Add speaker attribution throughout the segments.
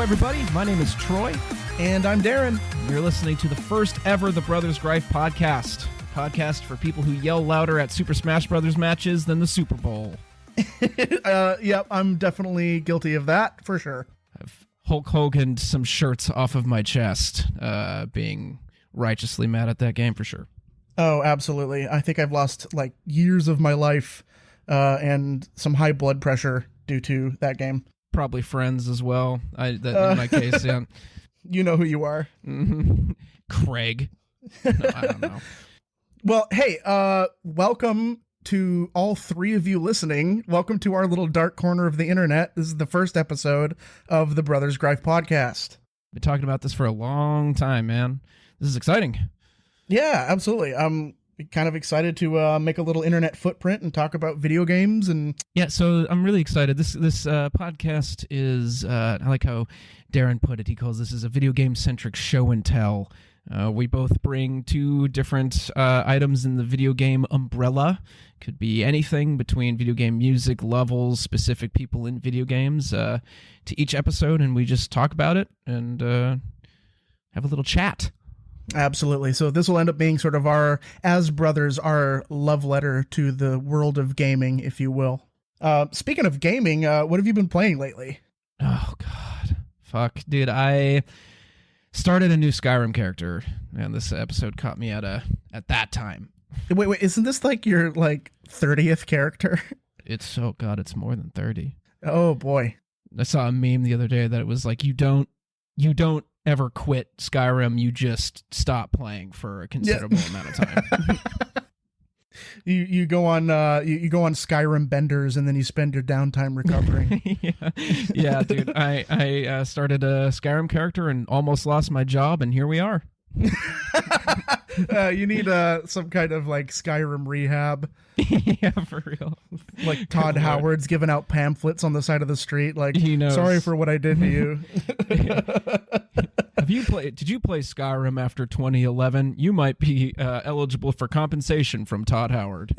Speaker 1: everybody. My name is Troy.
Speaker 2: And I'm Darren.
Speaker 1: You're listening to the first ever The Brothers Greif podcast. Podcast for people who yell louder at Super Smash Brothers matches than the Super Bowl.
Speaker 2: Yep, I'm definitely guilty of that, for sure.
Speaker 1: I've Hulk Hogan'd some shirts off of my chest, being righteously mad at that game, for sure.
Speaker 2: Oh, absolutely. I think I've lost, like, years of my life and some high blood pressure due to that game.
Speaker 1: Probably friends as well. In my case, yeah.
Speaker 2: You know who you are.
Speaker 1: Mm-hmm. Craig. No, I don't know.
Speaker 2: Well, hey, welcome to all three of you listening. Welcome to our little dark corner of the internet. This is the first episode of the Brothers Greif podcast.
Speaker 1: Been talking about this for a long time, man. This is exciting.
Speaker 2: Yeah, absolutely. I'm kind of excited to make a little internet footprint and talk about video games. And
Speaker 1: yeah, so I'm really excited. This podcast is, I like how Darren put it. He calls this is a video game centric show and tell. We both bring two different items in the video game umbrella. Could be anything between video game music, levels, specific people in video games to each episode, and we just talk about it and have a little chat.
Speaker 2: Absolutely. So this will end up being sort of our, as brothers, our love letter to the world of gaming, if you will. Speaking of gaming, what have you been playing lately?
Speaker 1: Oh, God. Fuck. Dude, I started a new Skyrim character, and this episode caught me at that time.
Speaker 2: Wait, isn't this like your, 30th character?
Speaker 1: It's, oh, God, it's more than 30.
Speaker 2: Oh, boy.
Speaker 1: I saw a meme the other day that it was like, you don't ever quit Skyrim, you just stop playing for a considerable amount of time.
Speaker 2: You go on you go on Skyrim benders and then you spend your downtime recovering.
Speaker 1: yeah, dude. I started a Skyrim character and almost lost my job, and here we are.
Speaker 2: You need some kind of Skyrim rehab.
Speaker 1: Yeah, for real.
Speaker 2: Like Todd Howard's giving out pamphlets on the side of the street,
Speaker 1: he knows.
Speaker 2: Sorry for what I did to you.
Speaker 1: Did you play Skyrim after 2011? You might be eligible for compensation from Todd Howard.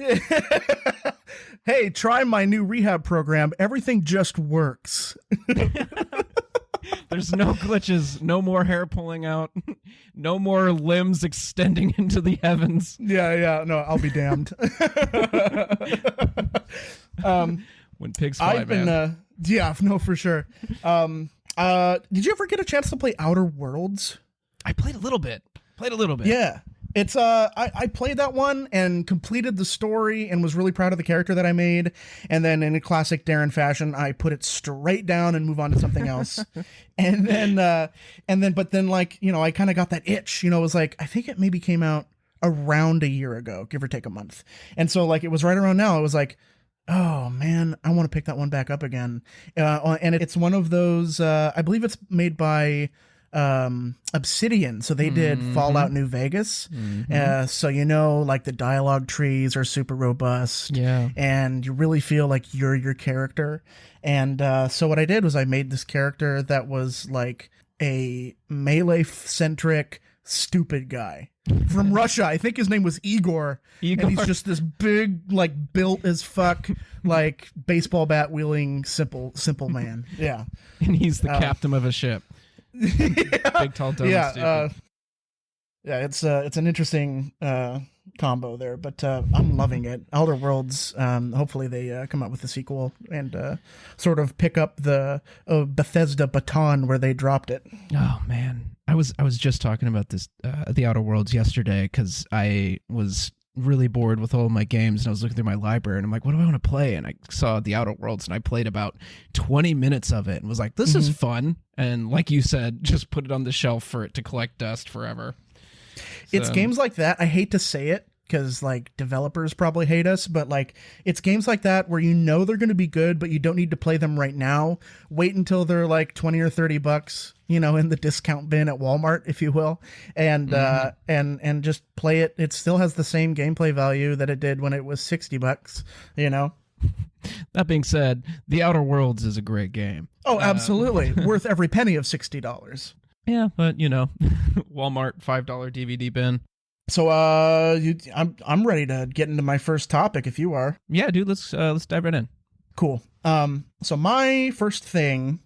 Speaker 2: Hey, try my new rehab program. Everything just works.
Speaker 1: There's no glitches, no more hair pulling out, no more limbs extending into the heavens.
Speaker 2: Yeah, no, I'll be damned.
Speaker 1: When pigs fly, man.
Speaker 2: Yeah, no, for sure. Did you ever get a chance to play Outer Worlds?
Speaker 1: I played a little bit.
Speaker 2: Yeah. It's I played that one and completed the story and was really proud of the character that I made, and then in a classic Darren fashion, I put it straight down and move on to something else. and then I kind of got that itch, it was like, I think it maybe came out around a year ago, give or take a month. And so it was right around now. It was like, oh man, I want to pick that one back up again. And it's one of those, I believe it's made by Obsidian, so they did Fallout New Vegas. So the dialogue trees are super robust, and you really feel like you're your character. And so what I did was I made this character that was like a melee centric stupid guy from Russia. I think his name was Igor. And he's just this big, built as fuck, baseball bat wielding simple man. Yeah.
Speaker 1: And he's the captain of a ship. Big, tall, dumb, stupid.
Speaker 2: It's an interesting combo there, but I'm loving it. Outer Worlds, hopefully they come out with a sequel and sort of pick up the Bethesda baton where they dropped it.
Speaker 1: Oh man, I was just talking about this the Outer Worlds yesterday because I was really bored with all of my games, and I was looking through my library, and I'm like, what do I want to play? And I saw The Outer Worlds, and I played about 20 minutes of it and was like, this is fun. And like you said, just put it on the shelf for it to collect dust forever.
Speaker 2: It's games like that. I hate to say it because developers probably hate us, but it's games like that where they're going to be good, but you don't need to play them right now. Wait until they're $20 or $30, in the discount bin at Walmart, if you will, and just play it. It still has the same gameplay value that it did when it was $60.
Speaker 1: That being said, The Outer Worlds is a great game.
Speaker 2: Oh, absolutely, worth every penny of $60.
Speaker 1: Yeah, but Walmart $5 DVD bin.
Speaker 2: So I'm ready to get into my first topic if you are.
Speaker 1: Yeah, dude, let's dive right in.
Speaker 2: Cool. So my first thing,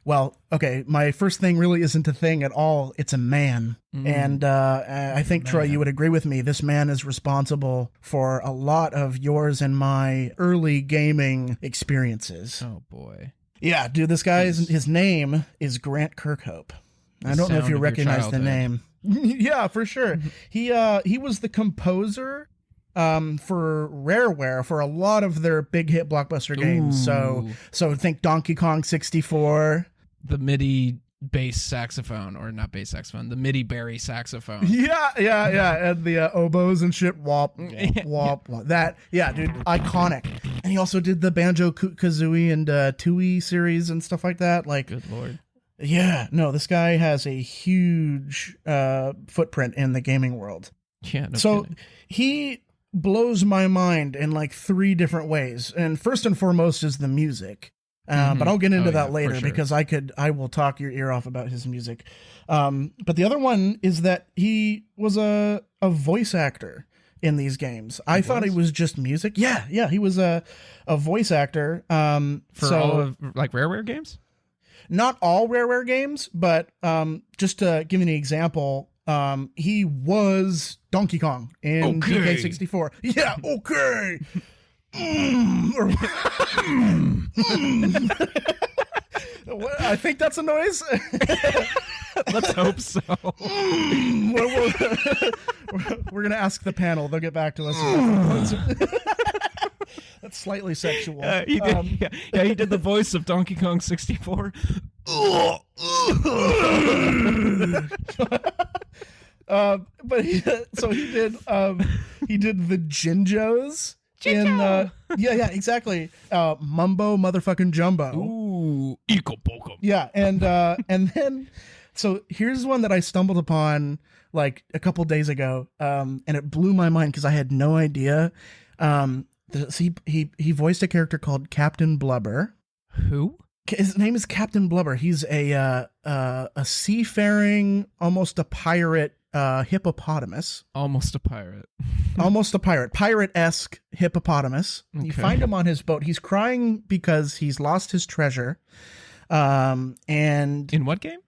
Speaker 2: Well, okay, my first thing really isn't a thing at all. It's a man. And I think, Troy, you would agree with me. This man is responsible for a lot of yours and my early gaming experiences.
Speaker 1: Oh, boy.
Speaker 2: Yeah, dude, this guy, his name is Grant Kirkhope. I don't know if you recognize the name. Yeah, for sure. He was the composer for Rareware for a lot of their big hit blockbuster games. So think Donkey Kong 64.
Speaker 1: The MIDI bass saxophone, or not bass saxophone, the MIDI Barry saxophone.
Speaker 2: Yeah, and the oboes and shit. Wop, wop, wop. That, yeah, dude, iconic. And he also did the Banjo-Kazooie and Tooie series and stuff like that. Like,
Speaker 1: good lord.
Speaker 2: Yeah, no, this guy has a huge footprint in the gaming world.
Speaker 1: Yeah, no
Speaker 2: so
Speaker 1: kidding.
Speaker 2: He blows my mind in like 3 different ways. And first and foremost is the music. But I'll get into that later because I will talk your ear off about his music. But the other one is that he was a voice actor in these games. I thought he was just music. Yeah, he was a voice actor.
Speaker 1: For all of like Rareware games?
Speaker 2: Not all Rareware games, but just to give you an example, he was Donkey Kong in DK64. Yeah, okay. I think that's a noise.
Speaker 1: Let's hope so.
Speaker 2: We're gonna ask the panel. They'll get back to us. That's slightly sexual.
Speaker 1: He did, he did the voice of Donkey Kong 64.
Speaker 2: But he did the Jinjos. Yeah, exactly. Mumbo motherfucking Jumbo.
Speaker 1: Ooh, Eco Pokem.
Speaker 2: Yeah, and then, so here's one that I stumbled upon like a couple days ago, and it blew my mind because I had no idea. He voiced a character called Captain Blubber.
Speaker 1: Who?
Speaker 2: His name is Captain Blubber. He's a seafaring, almost a pirate. Hippopotamus.
Speaker 1: Almost a pirate.
Speaker 2: Almost a pirate. Pirate-esque hippopotamus. Okay. You find him on his boat. He's crying because he's lost his treasure. And
Speaker 1: in what game?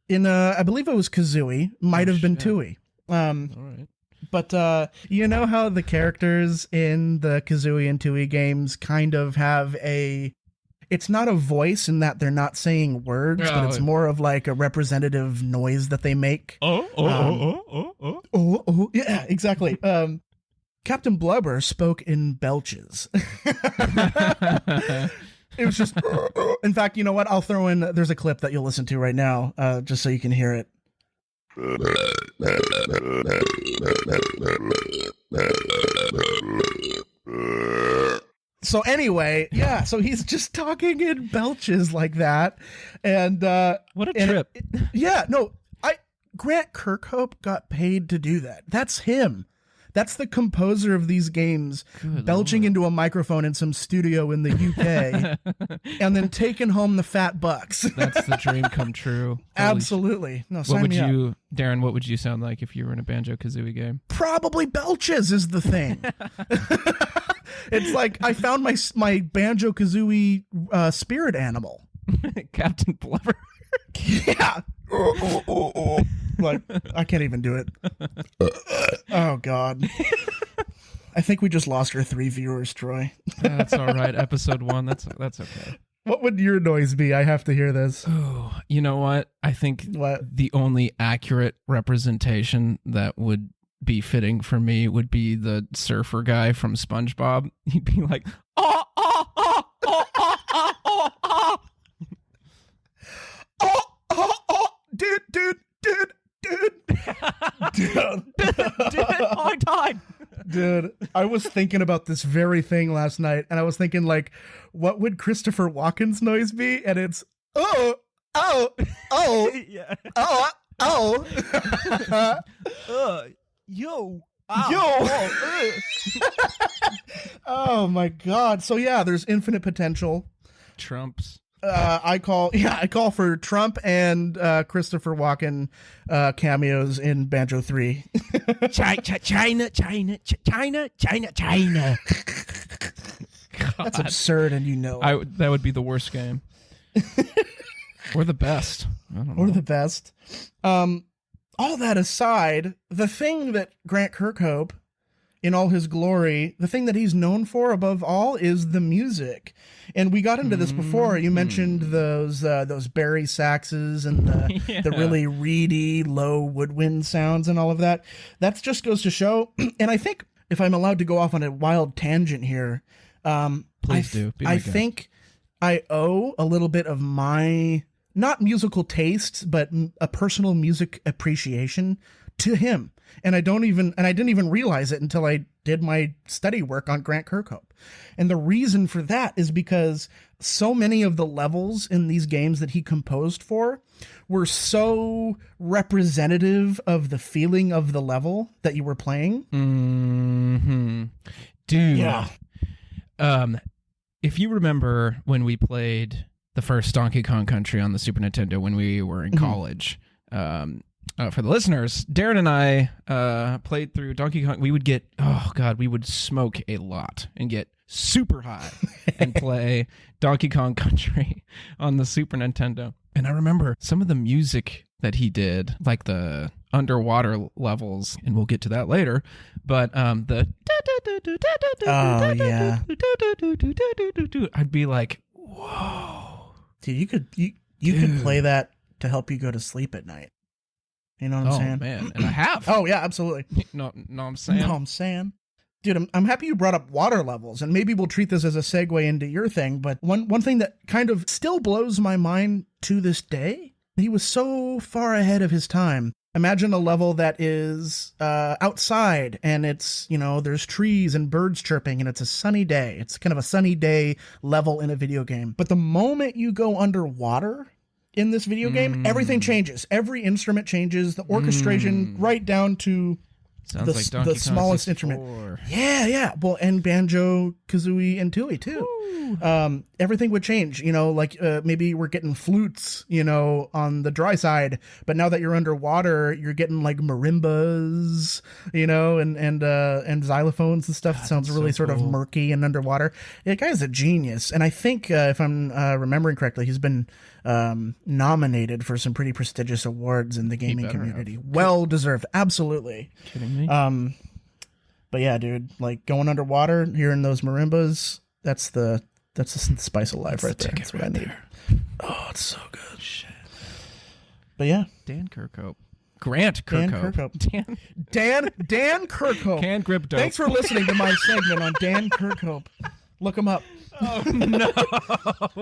Speaker 2: In I believe it was Kazooie. Might have been Tooie.
Speaker 1: All right.
Speaker 2: But you know how the characters in the Kazooie and Tooie games kind of have it's not a voice in that they're not saying words, but it's more of like a representative noise that they make. Oh, yeah, exactly. Captain Blubber spoke in belches. It was just, in fact, you know what? I'll throw in, there's a clip that you'll listen to right now, just so you can hear it. So anyway, yeah, so he's just talking in belches like that. And
Speaker 1: what a trip.
Speaker 2: Grant Kirkhope got paid to do that. That's him. That's the composer of these games. Good belching Lord. Into a microphone in some studio in the UK and then taking home the fat bucks.
Speaker 1: That's the dream come true.
Speaker 2: Absolutely. No,
Speaker 1: what would you, Darren, what would you sound like if you were in a Banjo-Kazooie game?
Speaker 2: Probably belches is the thing. It's like I found my Banjo-Kazooie spirit animal.
Speaker 1: Captain Blubber.
Speaker 2: Yeah. Like, I can't even do it. Oh, God. I think we just lost our 3 viewers, Troy.
Speaker 1: That's all right. Episode 1. That's okay.
Speaker 2: What would your noise be? I have to hear this.
Speaker 1: Oh, you know what? I think the only accurate representation that would be fitting for me would be the surfer guy from SpongeBob. He'd be like, oh, oh, oh, oh, oh, oh, oh, oh.
Speaker 2: Oh, oh, oh, dude.
Speaker 1: I died.
Speaker 2: Dude, I was thinking about this very thing last night, and I was thinking, like, what would Christopher Walken's noise be? And it's, oh,
Speaker 1: yeah.
Speaker 2: oh.
Speaker 1: Yo.
Speaker 2: Oh my God. So yeah, there's infinite potential.
Speaker 1: Trumps.
Speaker 2: I call for Trump and Christopher Walken cameos in Banjo 3.
Speaker 1: China.
Speaker 2: That's absurd, and you know it.
Speaker 1: That would be the worst game. Or the best. I don't know.
Speaker 2: Or the best. All that aside, the thing that Grant Kirkhope, in all his glory, the thing that he's known for above all is the music. And we got into this before. You mentioned those bari saxes and the really reedy, low woodwind sounds and all of that. That just goes to show. And I think, if I'm allowed to go off on a wild tangent here,
Speaker 1: Please do.
Speaker 2: I think I owe a little bit of my, not musical tastes, but a personal music appreciation to him. And I didn't even realize it until I did my study work on Grant Kirkhope. And the reason for that is because so many of the levels in these games that he composed for were so representative of the feeling of the level that you were playing.
Speaker 1: Mm-hmm. Dude.
Speaker 2: Yeah.
Speaker 1: If you remember when we played the first Donkey Kong Country on the Super Nintendo when we were in college, for the listeners, Darren and I played through Donkey Kong. We would smoke a lot and get super high and play Donkey Kong Country on the Super Nintendo. And I remember some of the music that he did, like the underwater levels, and we'll get to that later, but the I'd be like, whoa.
Speaker 2: Dude, you could play that to help you go to sleep at night. You know what I'm saying?
Speaker 1: Oh, man. And I have.
Speaker 2: Oh, yeah, absolutely.
Speaker 1: No, I'm saying.
Speaker 2: No, I'm saying. Dude, I'm happy you brought up water levels, and maybe we'll treat this as a segue into your thing, but one thing that kind of still blows my mind to this day, he was so far ahead of his time. Imagine a level that is outside, and it's, there's trees and birds chirping, and it's a sunny day. It's kind of a sunny day level in a video game. But the moment you go underwater in this video game, everything changes. Every instrument changes. The orchestration, right down to
Speaker 1: Sounds like Donkey Kong
Speaker 2: smallest
Speaker 1: 64.
Speaker 2: instrument. Yeah. Well, and banjo, kazooie, and tooie too. Everything would change. Maybe we're getting flutes, on the dry side, but now that you're underwater, you're getting like marimbas, and xylophones and stuff. That sounds really sort of murky and underwater. The guy's a genius, and I think if I'm remembering correctly, he's been nominated for some pretty prestigious awards in the gaming community. Well deserved, absolutely.
Speaker 1: Kidding me?
Speaker 2: But yeah, dude, like going underwater, hearing those marimbas, that's the spice of life right there. That's what I need. Oh, it's so good.
Speaker 1: Shit.
Speaker 2: But yeah,
Speaker 1: Dan Kirkhope. Grant Kirkhope.
Speaker 2: Dan Kirkhope.
Speaker 1: Can grip dope.
Speaker 2: Thanks for listening to my segment on Dan Kirkhope. Look him up.
Speaker 1: Oh, no.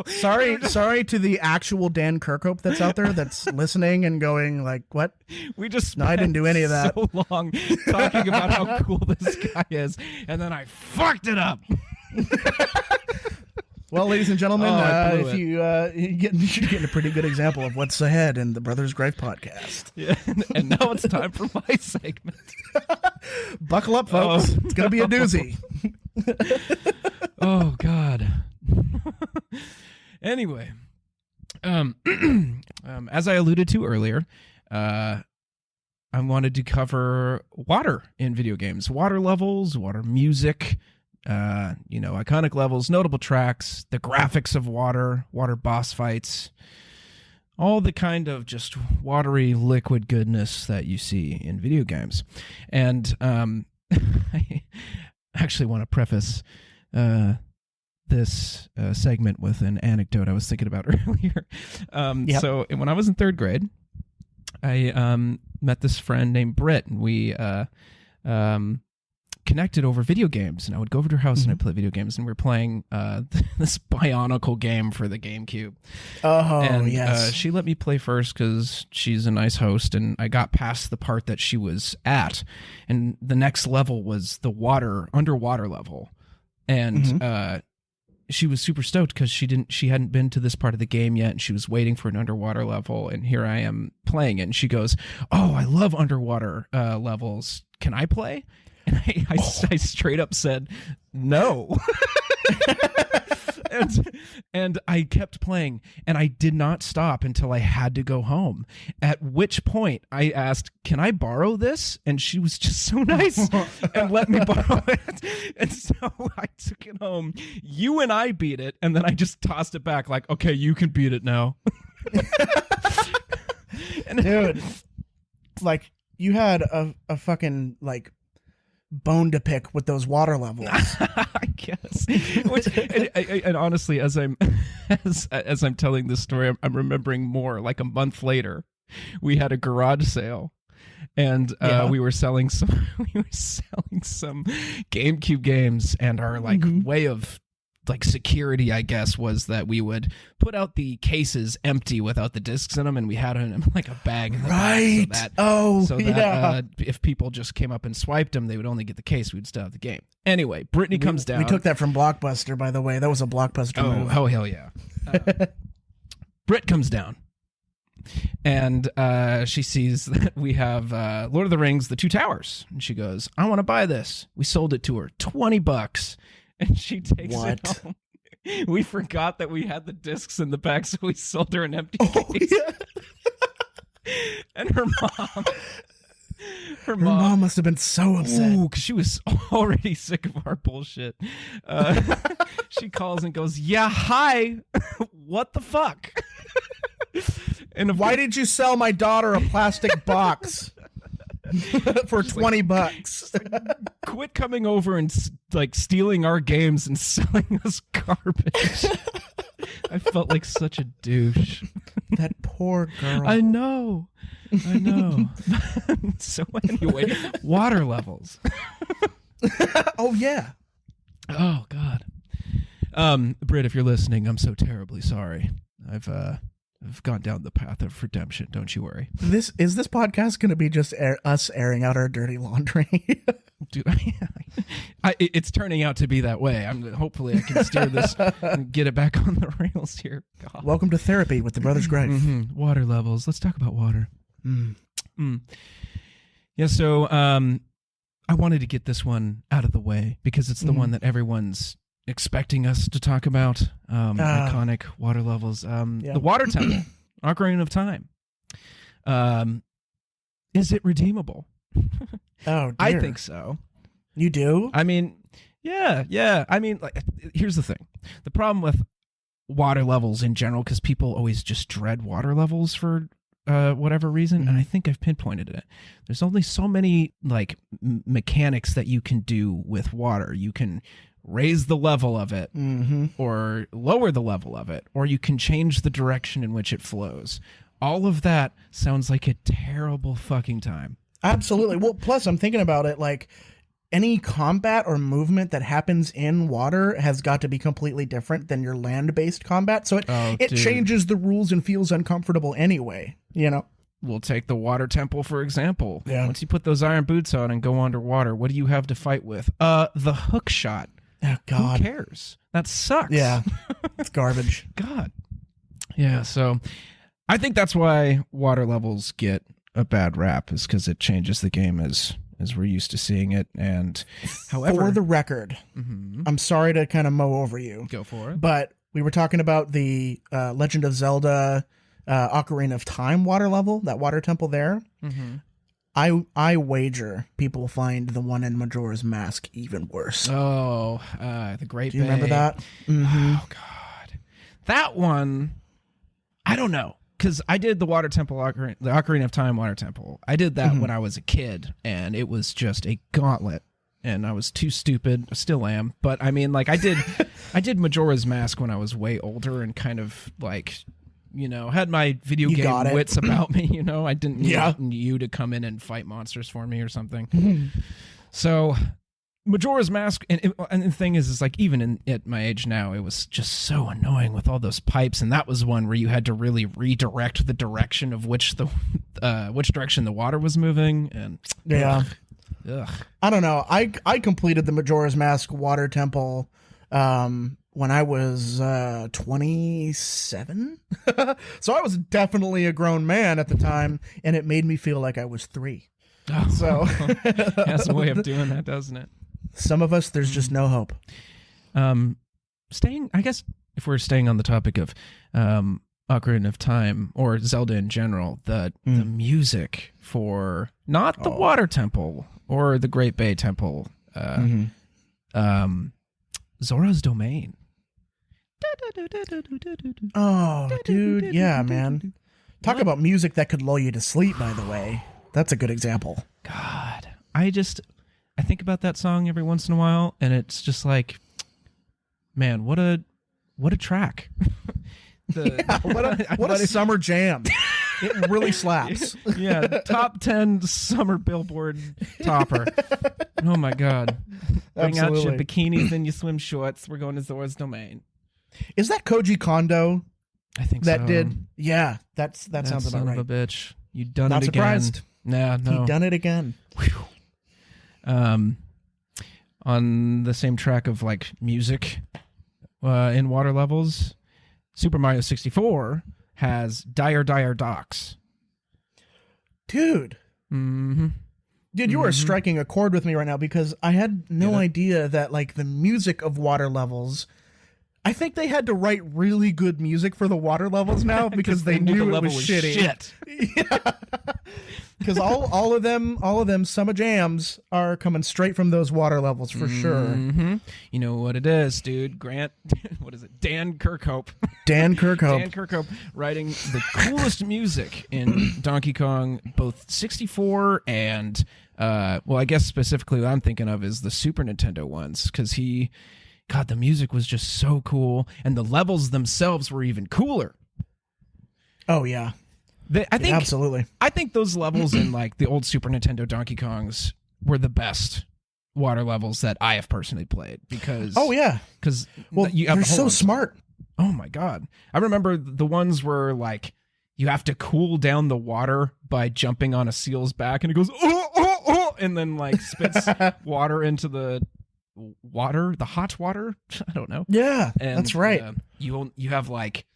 Speaker 2: Sorry to the actual Dan Kirkhope that's out there that's listening and going like, what?
Speaker 1: We just
Speaker 2: I didn't do any of that.
Speaker 1: So long talking about how cool this guy is, and then I fucked it up.
Speaker 2: Well, ladies and gentlemen, you should get a pretty good example of what's ahead in the Brothers Greif podcast.
Speaker 1: Yeah, and now it's time for my segment.
Speaker 2: Buckle up, folks. It's going to be a doozy.
Speaker 1: Oh, God. Anyway, as I alluded to earlier, I wanted to cover water in video games. Water levels, water music, iconic levels, notable tracks, the graphics of water boss fights, all the kind of just watery liquid goodness that you see in video games. And I actually want to preface this segment with an anecdote I was thinking about earlier. So when I was in third grade, I met this friend named Britt, and we connected over video games, and I would go over to her house and I'd play video games, and we were playing this Bionicle game for the GameCube. Yes. She let me play first because she's a nice host, and I got past the part that she was at, and the next level was the underwater level, and she was super stoked because she hadn't been to this part of the game yet, and she was waiting for an underwater level, and here I am playing it, and she goes, "Oh, I love underwater levels. Can I play?" And I straight up said, no. and I kept playing, and I did not stop until I had to go home. At which point I asked, "Can I borrow this?" And she was just so nice and let me borrow it. And so I took it home. You and I beat it, and then I just tossed it back like, "Okay, you can beat it now."
Speaker 2: Dude, like you had a fucking like bone to pick with those water levels.
Speaker 1: I guess. And honestly, as I'm telling this story, I'm remembering more. Like a month later, we had a garage sale, and we were selling some GameCube games, and our like way of like security, I guess, was that we would put out the cases empty without the discs in them, and we had it in like a bag in the back, so that if people just came up and swiped them, they would only get the case. We'd still have the game. Anyway, Brittany comes down.
Speaker 2: We took that from Blockbuster, by the way. That was a Blockbuster move.
Speaker 1: Oh hell yeah. Britt comes down, and she sees that we have Lord of the Rings, The Two Towers, and she goes, I want to buy this. We sold it to her, $20. And she takes it home. We forgot that we had the discs in the back, so we sold her an empty case. Yeah. And her mom
Speaker 2: must have been so upset.
Speaker 1: Because she was already sick of our bullshit. She calls and goes, yeah, hi. What the fuck?
Speaker 2: And why did you sell my daughter a plastic box? For $20.
Speaker 1: Quit coming over and like stealing our games and selling us garbage. I felt like such a douche.
Speaker 2: That poor girl.
Speaker 1: I know. So anyway, water levels.
Speaker 2: Oh yeah.
Speaker 1: Oh God. Britt, if you're listening, I'm so terribly sorry. I've gone down the path of redemption. Don't you worry.
Speaker 2: This podcast going to be just us airing out our dirty laundry?
Speaker 1: Dude, it's turning out to be that way. Hopefully I can steer this and get it back on the rails here. God.
Speaker 2: Welcome to therapy with the Brothers Greif.
Speaker 1: Water levels. Let's talk about water. Yeah. So I wanted to get this one out of the way because it's the one that everyone's expecting us to talk about. Iconic water levels. The water temple, Ocarina of Time. Is it redeemable?
Speaker 2: Oh, dear.
Speaker 1: I think so.
Speaker 2: You do?
Speaker 1: I mean, yeah. I mean, like, here's the thing. The problem with water levels in general, because people always just dread water levels for whatever reason, and I think I've pinpointed it. There's only so many like mechanics that you can do with water. You can raise the level of it or lower the level of it, or you can change the direction in which it flows. All of that sounds like a terrible fucking time.
Speaker 2: Absolutely. Well, plus I'm thinking about it, like any combat or movement that happens in water has got to be completely different than your land-based combat. So it changes the rules and feels uncomfortable anyway, you know?
Speaker 1: We'll take the water temple, for example.
Speaker 2: Yeah.
Speaker 1: Once you put those iron boots on and go underwater, what do you have to fight with? The hook shot.
Speaker 2: Oh, God.
Speaker 1: Who cares? That sucks.
Speaker 2: Yeah. It's garbage.
Speaker 1: God. Yeah, so I think that's why water levels get a bad rap, is because it changes the game as we're used to seeing it. And however,
Speaker 2: for the record, I'm sorry to kind of mow over you.
Speaker 1: Go for it.
Speaker 2: But we were talking about the Legend of Zelda Ocarina of Time water level, that water temple there. I wager people find the one in Majora's Mask even worse.
Speaker 1: Oh, the Great Bay.
Speaker 2: Do you remember that?
Speaker 1: Oh, God. That one, I don't know. Because I did the water temple, the Ocarina of Time water temple. I did that when I was a kid, and it was just a gauntlet. And I was too stupid. I still am. But I mean, like, I did Majora's Mask when I was way older and kind of like, you know, had my video game wits about me, you know. I didn't need you to come in and fight monsters for me or something. So Majora's Mask, and the thing is like, even at my age now, it was just so annoying with all those pipes, and that was one where you had to really redirect the direction of which direction the water was moving, and ugh. I
Speaker 2: don't know. I completed the Majora's Mask water temple when I was 27, so I was definitely a grown man at the time, and it made me feel like I was 3.
Speaker 1: Oh. So that's a way of doing that, doesn't it?
Speaker 2: Some of us, there's just no hope.
Speaker 1: I guess if we're staying on the topic of Ocarina of Time or Zelda in general, the music for not the Water Temple or the Great Bay Temple, Zora's Domain.
Speaker 2: Oh, dude, yeah, man. Talk about music that could lull you to sleep, by the way. That's a good example.
Speaker 1: God, I think about that song every once in a while, and it's just like, man, what a track.
Speaker 2: What a summer jam. It really slaps.
Speaker 1: Yeah, top 10 summer Billboard topper. Oh my God. Bring out your bikinis and your swim shorts. We're going to Zora's Domain.
Speaker 2: Is that Koji Kondo?
Speaker 1: I think
Speaker 2: that
Speaker 1: so.
Speaker 2: did. Yeah, that sounds about right.
Speaker 1: Son of a bitch. You done
Speaker 2: Not
Speaker 1: it
Speaker 2: surprised.
Speaker 1: again. No.
Speaker 2: He done it again.
Speaker 1: Whew. On the same track of like music in water levels, Super Mario 64 has Dire Dire Docks.
Speaker 2: Dude.
Speaker 1: Mm-hmm.
Speaker 2: Dude, you are striking a chord with me right now because I had no idea that like the music of water levels, I think they had to write really good music for the water levels now because they knew it was shitty.
Speaker 1: Shit.
Speaker 2: Yeah. Because all of them summer jams are coming straight from those water levels for sure.
Speaker 1: Mm-hmm. You know what it is, dude. Grant, what is it? Dan Kirkhope.
Speaker 2: Dan Kirkhope.
Speaker 1: Dan Kirkhope writing the coolest music in Donkey Kong, both 64 and, well, I guess specifically what I'm thinking of is the Super Nintendo ones, because God, the music was just so cool, and the levels themselves were even cooler.
Speaker 2: Oh, yeah. Absolutely.
Speaker 1: I think those levels in like the old Super Nintendo Donkey Kongs were the best water levels that I have personally played because
Speaker 2: they're so smart.
Speaker 1: Oh my God. I remember the ones where like you have to cool down the water by jumping on a seal's back and it goes and then like spits water into the hot water. I don't know.
Speaker 2: Yeah, and, that's right.
Speaker 1: You have like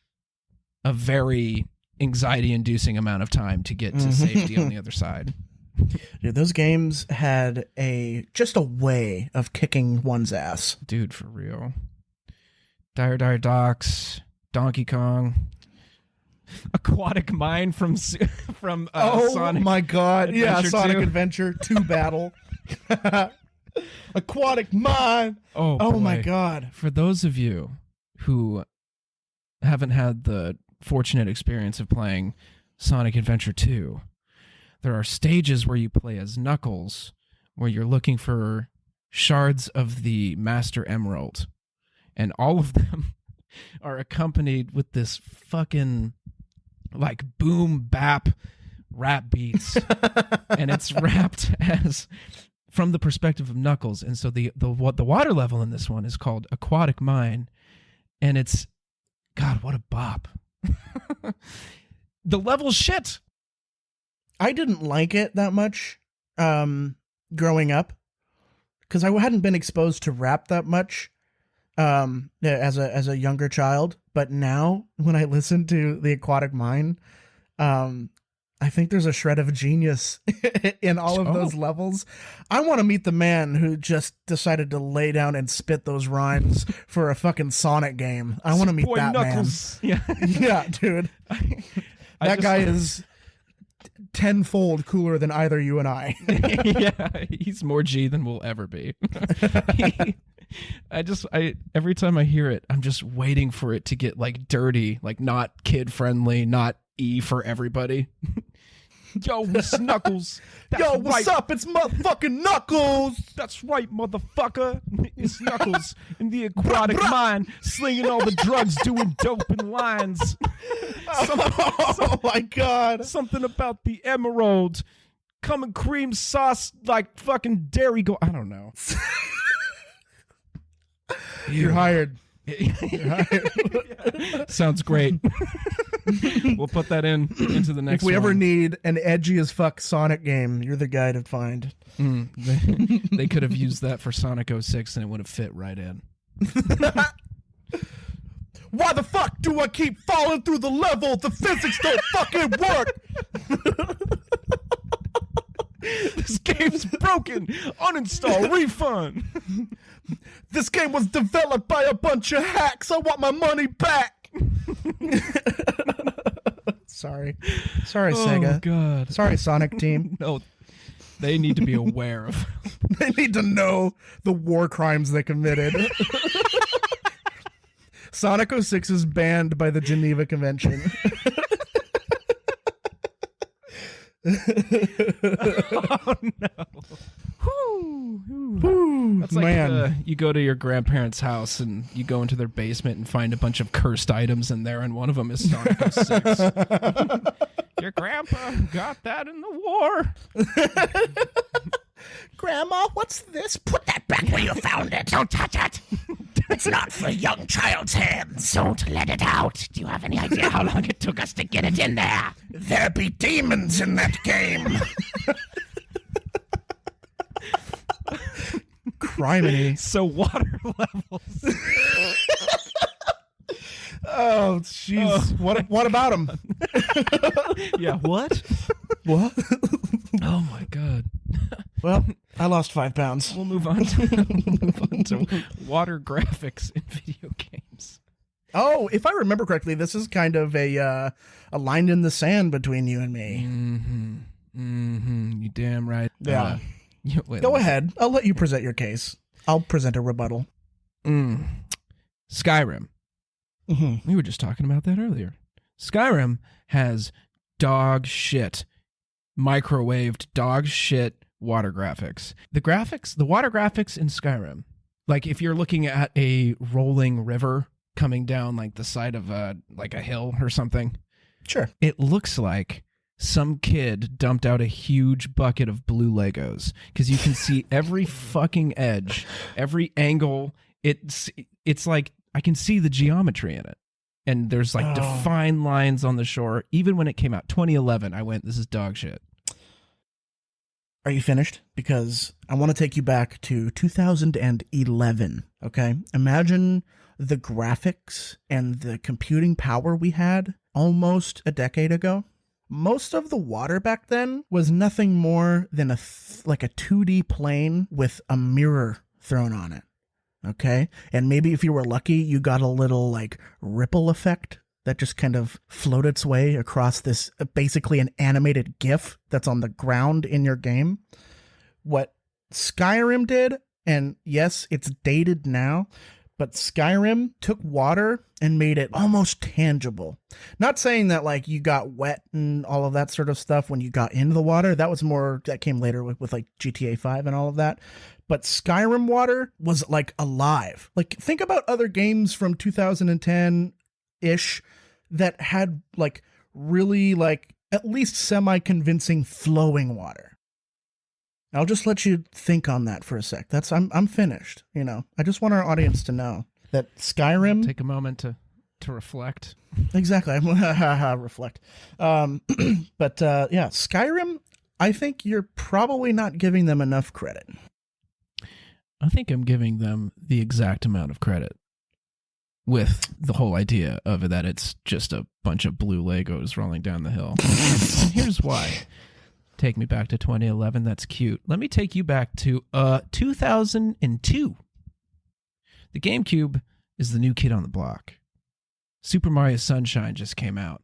Speaker 1: a very anxiety-inducing amount of time to get to safety on the other side.
Speaker 2: Dude, those games had just a way of kicking one's ass.
Speaker 1: Dude, for real. Dire Dire Docks, Donkey Kong, Aquatic Mine from Sonic.
Speaker 2: Oh my God!
Speaker 1: Adventure
Speaker 2: Sonic
Speaker 1: 2.
Speaker 2: Adventure 2 battle. Aquatic Mine. Oh my God!
Speaker 1: For those of you who haven't had the fortunate experience of playing Sonic Adventure 2, there are stages where you play as Knuckles, where you're looking for shards of the Master Emerald, and all of them are accompanied with this fucking like boom bap rap beats, and it's rapped as from the perspective of Knuckles, and so the water level in this one is called Aquatic Mine, and it's God, what a bop. The level's shit.
Speaker 2: I didn't like it that much growing up because I hadn't been exposed to rap that much as a younger child. But now when I listen to the Aquatic Mine, I think there's a shred of genius in all of those levels. I want to meet the man who just decided to lay down and spit those rhymes for a fucking Sonic game. I want to meet that
Speaker 1: Knuckles.
Speaker 2: man. Yeah, dude. That guy is tenfold cooler than either you and I.
Speaker 1: Yeah, he's more G than we'll ever be. Every time I hear it, I'm just waiting for it to get like dirty, like not kid friendly, not E for everybody. Yo, it's Knuckles.
Speaker 2: Yo, what's up? It's motherfucking Knuckles.
Speaker 1: That's right, motherfucker. It's Knuckles in the Aquatic Mine, slinging all the drugs, doing dope in lines.
Speaker 2: Oh my God.
Speaker 1: Something about the emerald. Coming cream sauce like fucking dairy go. I don't know.
Speaker 2: You're hired.
Speaker 1: Sounds great. We'll put that into the next
Speaker 2: If we
Speaker 1: one.
Speaker 2: ever need an edgy as fuck Sonic game, you're the guy to find.
Speaker 1: They could have used that for Sonic 06 and it would have fit right in.
Speaker 2: Why the fuck do I keep falling through the level? The physics don't fucking work.
Speaker 1: This game's broken. Uninstall, refund.
Speaker 2: This game was developed by a bunch of hacks. I want my money back. Sorry, Sega.
Speaker 1: Oh God.
Speaker 2: Sorry, Sonic team.
Speaker 1: No, they need to be aware of.
Speaker 2: They need to know the war crimes they committed. Sonic 06 is banned by the Geneva Convention.
Speaker 1: Oh no.
Speaker 2: Whew,
Speaker 1: That's like
Speaker 2: man.
Speaker 1: you go to your grandparents' house and you go into their basement and find a bunch of cursed items in there, and one of them is Sonic 06. Your grandpa got that in the war.
Speaker 2: Grandma, what's this? Put that back where you found it.
Speaker 3: Don't touch it. It's not for a young child's hands. Don't let it out. Do you have any idea how long it took us to get it in there? There be demons in that game.
Speaker 2: Criminy.
Speaker 1: So water levels.
Speaker 2: Oh, jeez. What about him?
Speaker 1: Yeah, what?
Speaker 2: What?
Speaker 1: Oh my god.
Speaker 2: Well, I lost 5 pounds.
Speaker 1: We'll move on to water graphics in video games.
Speaker 2: Oh, if I remember correctly, this is kind of a line in the sand between you and me.
Speaker 1: Mm-hmm. Mm-hmm. You damn right.
Speaker 2: Yeah.
Speaker 1: Wait,
Speaker 2: Go ahead. I'll let you present your case. I'll present a rebuttal.
Speaker 1: Skyrim.
Speaker 2: Mm-hmm.
Speaker 1: We were just talking about that earlier. Skyrim has dog shit, microwaved dog shit water graphics. The water graphics in Skyrim, like if you're looking at a rolling river coming down like the side of a hill or something,
Speaker 2: Sure.
Speaker 1: it looks like some kid dumped out a huge bucket of blue Legos, because you can see every fucking edge, every angle. It's like I can see the geometry in it. And there's like defined lines on the shore. Even when it came out, 2011, I went, this is dog shit.
Speaker 2: Are you finished? Because I want to take you back to 2011, okay? Imagine the graphics and the computing power we had almost a decade ago. Most of the water back then was nothing more than a 2D plane with a mirror thrown on it. Okay? And maybe if you were lucky, you got a little like ripple effect that just kind of floated its way across this basically an animated GIF that's on the ground in your game. What Skyrim did, and yes, it's dated now, but Skyrim took water and made it almost tangible. Not saying that like you got wet and all of that sort of stuff when you got into the water. That came later with like GTA 5 and all of that. But Skyrim water was like alive. Like think about other games from 2010-ish that had like really like at least semi-convincing flowing water. I'll just let you think on that for a sec. I'm finished, you know. I just want our audience to know that Skyrim...
Speaker 1: Take a moment to reflect.
Speaker 2: Exactly. Reflect. Yeah, Skyrim, I think you're probably not giving them enough credit.
Speaker 1: I think I'm giving them the exact amount of credit, with the whole idea of it that it's just a bunch of blue Legos rolling down the hill. And here's why. Take me back to 2011. That's cute. Let me take you back to 2002. The GameCube is the new kid on the block. Super Mario Sunshine just came out.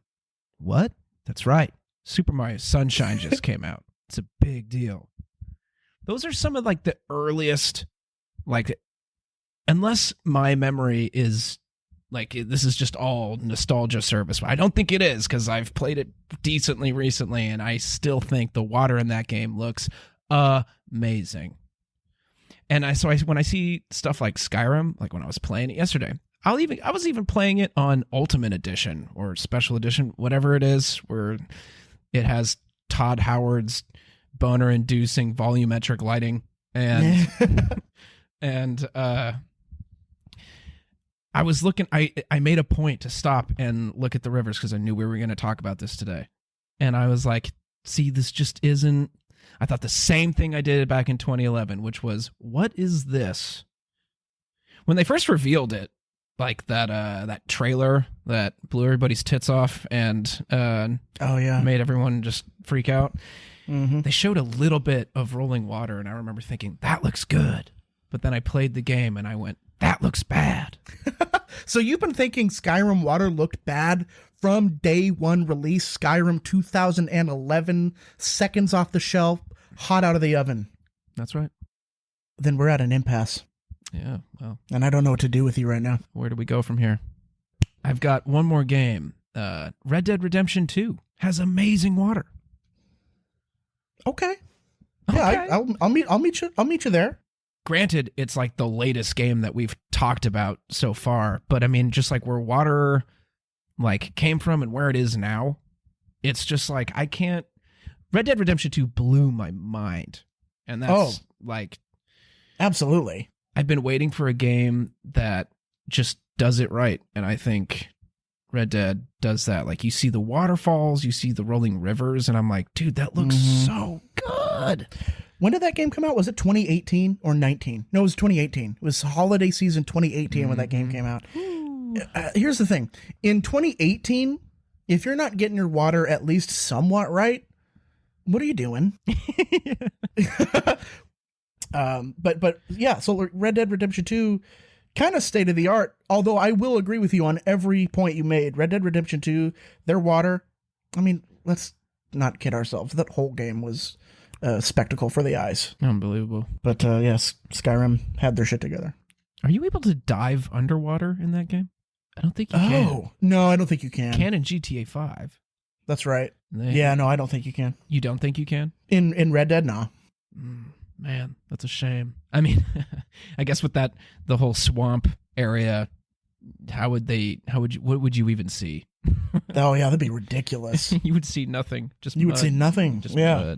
Speaker 1: What? That's right. Super Mario Sunshine just came out. It's a big deal. Those are some of like the earliest, like, unless my memory is like, this is just all nostalgia service. I don't think it is, because I've played it decently recently, and I still think the water in that game looks amazing. And when I see stuff like Skyrim, like when I was playing it yesterday, I was even playing it on Ultimate Edition or Special Edition, whatever it is, where it has Todd Howard's boner-inducing volumetric lighting, and I was looking. I made a point to stop and look at the rivers because I knew we were going to talk about this today, and I was like, "See, this just isn't." I thought the same thing I did back in 2011, which was, "What is this?" When they first revealed it, like that trailer that blew everybody's tits off and made everyone just freak out. Mm-hmm. They showed a little bit of rolling water, and I remember thinking, that looks good. But then I played the game, and I went, that looks bad.
Speaker 2: So you've been thinking Skyrim water looked bad from day one release, Skyrim 2011, seconds off the shelf, hot out of the oven.
Speaker 1: That's right.
Speaker 2: Then we're at an impasse.
Speaker 1: Yeah, well.
Speaker 2: And I don't know what to do with you right now.
Speaker 1: Where do we go from here? I've got one more game. Red Dead Redemption 2 has amazing water.
Speaker 2: Okay. Yeah, I'll meet you there.
Speaker 1: Granted, it's like the latest game that we've talked about so far, but I mean, just like where water like came from and where it is now, it's just like I can't. Red Dead Redemption 2 blew my mind, and that's like
Speaker 2: absolutely.
Speaker 1: I've been waiting for a game that just does it right, and I think Red Dead does that. Like, you see the waterfalls, you see the rolling rivers, and I'm like, dude, that looks so good.
Speaker 2: When did that game come out? Was it 2018 or 19? No, it was 2018. It was holiday season 2018 when that game came out. Here's the thing. In 2018, if you're not getting your water at least somewhat right, what are you doing? But yeah, so Red Dead Redemption 2, kind of state of the art, although I will agree with you on every point you made. Red Dead Redemption 2, their water, I mean, let's not kid ourselves. That whole game was a spectacle for the eyes.
Speaker 1: Unbelievable.
Speaker 2: But yes, Skyrim had their shit together.
Speaker 1: Are you able to dive underwater in that game? I don't think you can.
Speaker 2: Oh, no, I don't think you can.
Speaker 1: Can in GTA 5.
Speaker 2: That's right. Yeah, no, I don't think you can.
Speaker 1: You don't think you can?
Speaker 2: In Red Dead, no.
Speaker 1: Man, that's a shame. I mean, I guess with that, the whole swamp area, what would you even see?
Speaker 2: Oh yeah, that'd be ridiculous.
Speaker 1: You would see nothing.
Speaker 2: You would see nothing.
Speaker 1: Just
Speaker 2: yeah.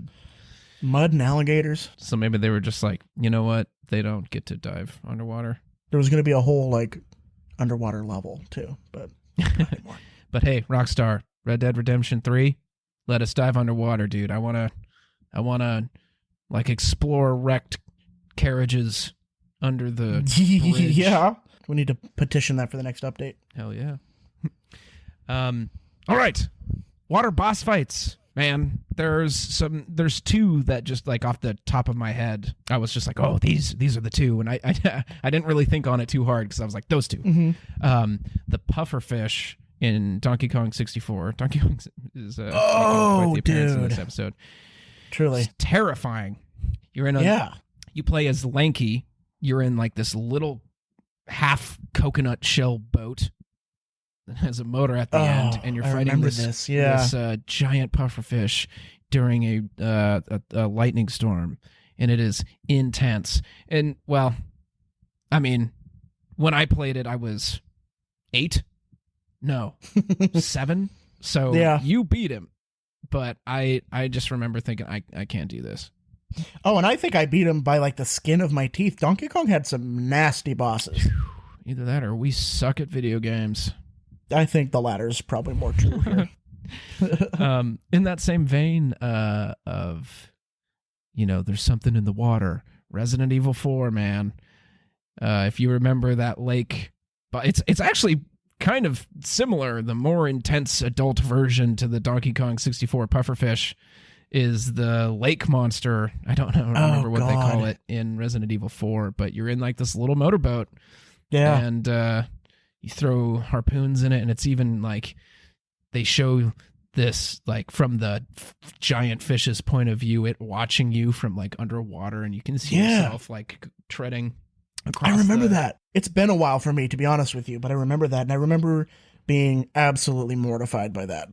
Speaker 2: Mud and alligators.
Speaker 1: So maybe they were just like, you know what? They don't get to dive underwater.
Speaker 2: There was going to be a whole like underwater level too, but not anymore.
Speaker 1: But hey, Rockstar, Red Dead Redemption 3, let us dive underwater, dude. I wanna like explore wrecked carriages under the bridge.
Speaker 2: Yeah. We need to petition that for the next update.
Speaker 1: Hell yeah. All right. Water boss fights. Man, there's two that just like off the top of my head, I was just like, oh, these are the two, and I didn't really think on it too hard because I was like, those two.
Speaker 2: Mm-hmm.
Speaker 1: The pufferfish in Donkey Kong 64. Donkey Kong is quite the appearance in this episode.
Speaker 2: Truly,
Speaker 1: it's terrifying. You're in you play as Lanky. You're in like this little half coconut shell boat that has a motor at the end, and you're fighting this giant pufferfish during a lightning storm, and it is intense. And well, I mean, when I played it, I was 7. So you beat him, but I just remember thinking I can't do this.
Speaker 2: Oh, and I think I beat him by like the skin of my teeth. Donkey Kong had some nasty bosses.
Speaker 1: Either that or we suck at video games.
Speaker 2: I think the latter is probably more true here.
Speaker 1: In that same vein of, there's something in the water. Resident Evil 4, man. If you remember that lake, but it's actually kind of similar. The more intense adult version to the Donkey Kong 64 pufferfish is the lake monster. I don't remember what they call it in Resident Evil 4, but you're in like this little motorboat.
Speaker 2: Yeah.
Speaker 1: And you throw harpoons in it, and it's even like they show this like from the giant fish's point of view, it watching you from like underwater, and you can see yourself like treading across.
Speaker 2: I remember that. It's been a while for me, to be honest with you, but I remember that, and I remember being absolutely mortified by that.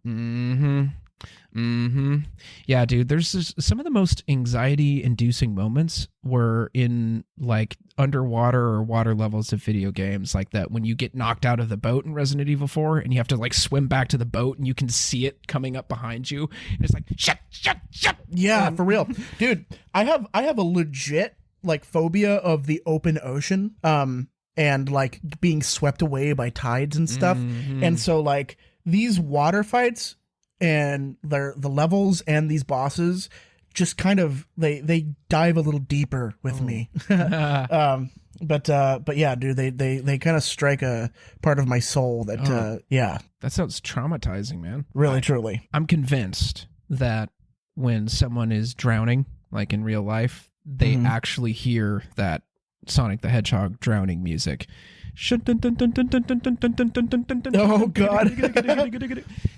Speaker 1: Yeah, dude, there's some of the most anxiety-inducing moments were in like underwater or water levels of video games, like that when you get knocked out of the boat in Resident Evil 4 and you have to like swim back to the boat and you can see it coming up behind you. And it's like shut.
Speaker 2: Yeah, for real. Dude, I have a legit like phobia of the open ocean. And like being swept away by tides and stuff. And so like these water fights and the levels and these bosses just kind of they dive a little deeper with me. But yeah, dude, they kind of strike a part of my soul that
Speaker 1: that sounds traumatizing, man.
Speaker 2: Really, truly.
Speaker 1: I'm convinced that when someone is drowning, like in real life, they actually hear that Sonic the Hedgehog drowning music.
Speaker 2: Oh god.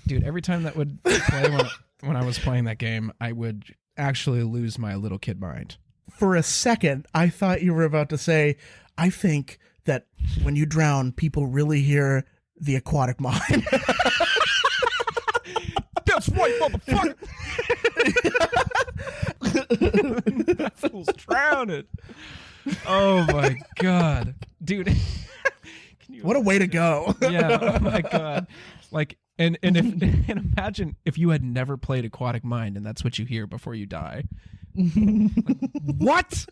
Speaker 1: Dude, every time that would play when I was playing that game, I would actually lose my little kid mind.
Speaker 2: For a second, I thought you were about to say, I think that when you drown, people really hear the aquatic mind.
Speaker 1: That's right, motherfucker. That fool's drowning. Oh my god, dude! Can you
Speaker 2: What a way to go!
Speaker 1: Yeah. Oh my god. Like, and imagine if you had never played Aquatic Mind, and that's what you hear before you die. Like, what?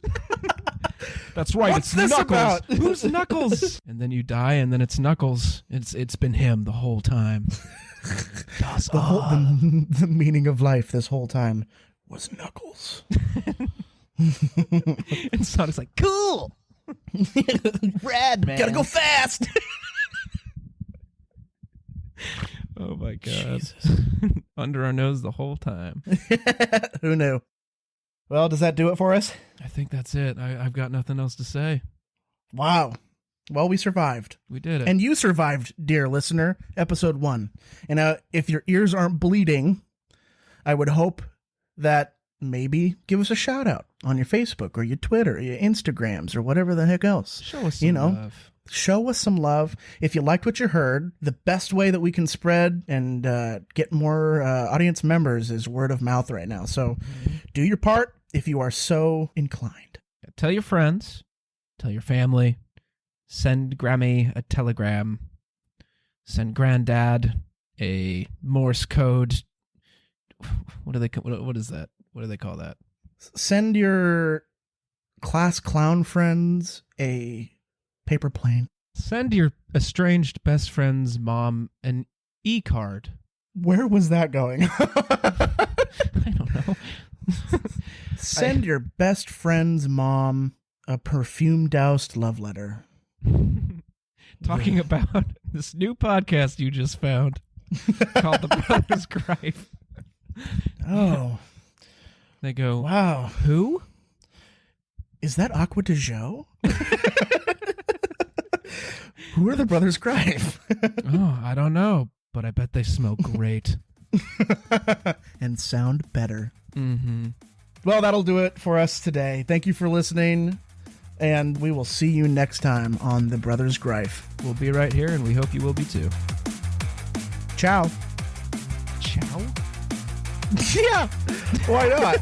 Speaker 1: That's right.
Speaker 2: What's
Speaker 1: it's
Speaker 2: this
Speaker 1: Knuckles.
Speaker 2: about?
Speaker 1: Who's Knuckles? And then you die, and then it's Knuckles. It's been him the whole time.
Speaker 2: The meaning of life this whole time was Knuckles.
Speaker 1: And Sonic's like, cool.
Speaker 2: Rad, man. Gotta go fast.
Speaker 1: Oh my god. Under our nose the whole time.
Speaker 2: Who knew? Well, does that do it for us?
Speaker 1: I think that's it. I've got nothing else to say.
Speaker 2: Wow. Well, we survived.
Speaker 1: We did it.
Speaker 2: And you survived, dear listener, episode 1. And if your ears aren't bleeding, I would hope that maybe give us a shout out on your Facebook or your Twitter or your Instagrams or whatever the heck else.
Speaker 1: Show us some love.
Speaker 2: Show us some love. If you liked what you heard, the best way that we can spread and get more audience members is word of mouth right now. So do your part if you are so inclined.
Speaker 1: Tell your friends. Tell your family. Send Grammy a telegram. Send Granddad a Morse code. What is that? What do they call that?
Speaker 2: Send your class clown friends a paper plane.
Speaker 1: Send your estranged best friend's mom an e-card.
Speaker 2: Where was that going?
Speaker 1: I don't know.
Speaker 2: Send your best friend's mom a perfume-doused love letter.
Speaker 1: Talking about this new podcast you just found called The Brothers Greif.
Speaker 2: Oh.
Speaker 1: They go,
Speaker 2: wow.
Speaker 1: Who?
Speaker 2: Is that Aqua de Joe? Who are the Brothers Greif?
Speaker 1: Oh, I don't know, but I bet they smell great.
Speaker 2: And sound better.
Speaker 1: Mm-hmm.
Speaker 2: Well, that'll do it for us today. Thank you for listening, and we will see you next time on The Brothers Greif.
Speaker 1: We'll be right here, and we hope you will be too.
Speaker 2: Ciao.
Speaker 1: Ciao?
Speaker 2: Yeah, why not?